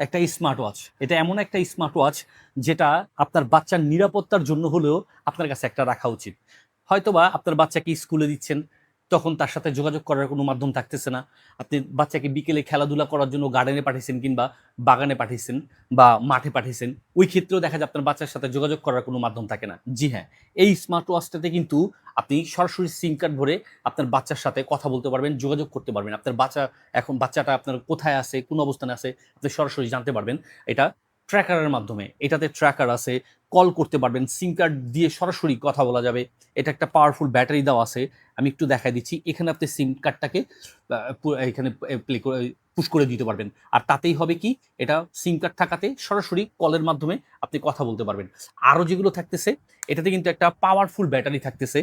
একটা smart watch. এটা এমন একটা স্মার্ট ওয়াচ যেটা আপনার বাচ্চার নিরাপত্তার জন্য হলেও আপনার কাছে একটা রাখা উচিত। হয়তোবা আপনার বাচ্চাকে স্কুলে দিচ্ছেন, তখন তার সাথে যোগাযোগ করার কোনো মাধ্যম থাকতেছে না। আপনি বাচ্চাকে বিকেলে খেলাধুলা করার জন্য গার্ডেনে পাঠিয়েছেন কিংবা বাগানে পাঠিয়েছেন বা মাঠে পাঠিয়েছেন। ওই ক্ষেত্রেও দেখা যায় আপনার বাচ্চার সাথে যোগাযোগ করার কোনো মাধ্যম থাকে না। জি হ্যাঁ, এই স্মার্ট ওয়াচটাতে কিন্তু আপনি সরাসরি সিম কার্ড ভরে আপনার বাচ্চার সাথে কথা বলতে পারবেন, যোগাযোগ করতে পারবেন। আপনার বাচ্চাটা আপনার কোথায় আছে, কোন অবস্থানে আছে আপনি সরাসরি জানতে পারবেন। এটা ট্র্যাকারের মাধ্যমে। এটাতে ট্র্যাকার আছে, কল করতে পারবেন, সিম কার্ড দিয়ে সরাসরি কথা বলা যাবে। এটা একটা পাওয়ারফুল ব্যাটারি দেওয়া আছে। আমি একটু দেখায় দিচ্ছি। এখানে আপনি সিম কার্ডটাকে এখানে প্লে করে পুশ করে দিতে পারবেন। আর তাতেই হবে কি, এটা সিম কার্ড থাকাতে সরাসরি কলের মাধ্যমে আপনি কথা বলতে পারবেন। আরো যেগুলো থাকতেছে, এটাতে কিন্তু একটা পাওয়ারফুল ব্যাটারি থাকতেছে।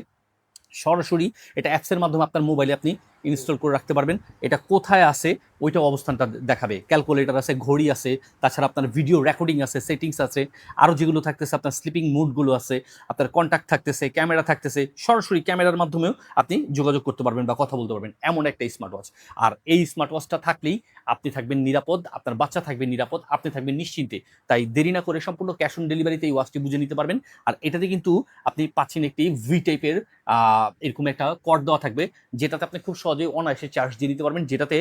সরাসরি এটা অ্যাপসের মাধ্যমে আপনার মোবাইলে আপনি ইনস্টল করে রাখতে পারবেন। এটা কোথায় আছে ওইটা অবস্থানটা দেখাবে। ক্যালকুলেটর আছে, ঘড়ি আছে, তাছাড়া আপনার ভিডিও রেকর্ডিং আছে, সেটিংস আছে। আরও যেগুলো থাকতেছে আপনার স্লিপিং মুডগুলো আছে, আপনার কন্ট্যাক্ট থাকতেছে, ক্যামেরা থাকতেছে। সরাসরি ক্যামেরার মাধ্যমেও আপনি যোগাযোগ করতে পারবেন বা কথা বলতে পারবেন। এমন একটা স্মার্ট ওয়াচ। আর এই স্মার্ট ওয়াচটা থাকলেই আপনি থাকবেন নিরাপদ, আপনার বাচ্চা থাকবে নিরাপদ, আপনি থাকবেন নিশ্চিন্তে। তাই দেরি না করে সম্পূর্ণ ক্যাশ অন ডেলিভারিতে এই ওয়াচটি বুঝে নিতে পারবেন। আর এটাতে কিন্তু আপনি পাচ্ছেন একটি ভি টাইপের এরকম একটা কর্ড দেওয়া থাকবে, যেটাতে আপনি খুব সহজেই অনায়াসে চার্জ দিয়ে দিতে পারবেন, যেটাতে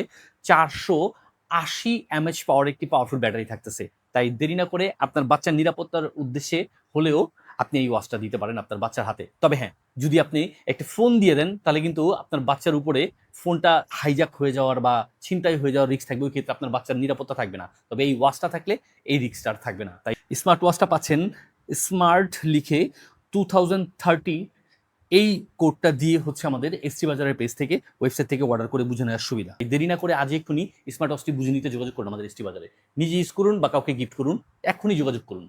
480 mAh পাওয়ার একটি পাওয়ারফুল ব্যাটারি থাকতেছে। তাই দেরি না করে আপনার বাচ্চার নিরাপত্তার উদ্দেশ্যে হলেও আপনি এই ওয়াচটা দিতে পারেন আপনার বাচ্চার হাতে। তবে হ্যাঁ, যদি আপনি একটা ফোন দিয়ে দেন তাহলে কিন্তু আপনার বাচ্চার উপরে ফোনটা হাইজ্যাক হয়ে যাওয়ার বা ছিনতাই হয়ে যাওয়ার রিস্ক থাকবে। ওই ক্ষেত্রে আপনার বাচ্চার নিরাপত্তা থাকবে না। তবে এই ওয়াচটা থাকলে এই রিস্কটা আর থাকবে না। তাই স্মার্ট ওয়াচটা পাচ্ছেন স্মার্ট লিখে 2030 এই কোডটা দিয়ে হচ্ছে আমাদের এসটি বাজারের পেজ থেকে, ওয়েবসাইট থেকে অর্ডার করে বুঝে নেওয়ার সুবিধা। দেরি না করে আজ এক্ষুনি স্মার্ট ওয়াচটি বুঝে নিতে যোগাযোগ করুন আমাদের এসটি বাজারে। নিজে ইউজ করুন বা কাউকে গিফট করুন, এক্ষুনি যোগাযোগ করুন।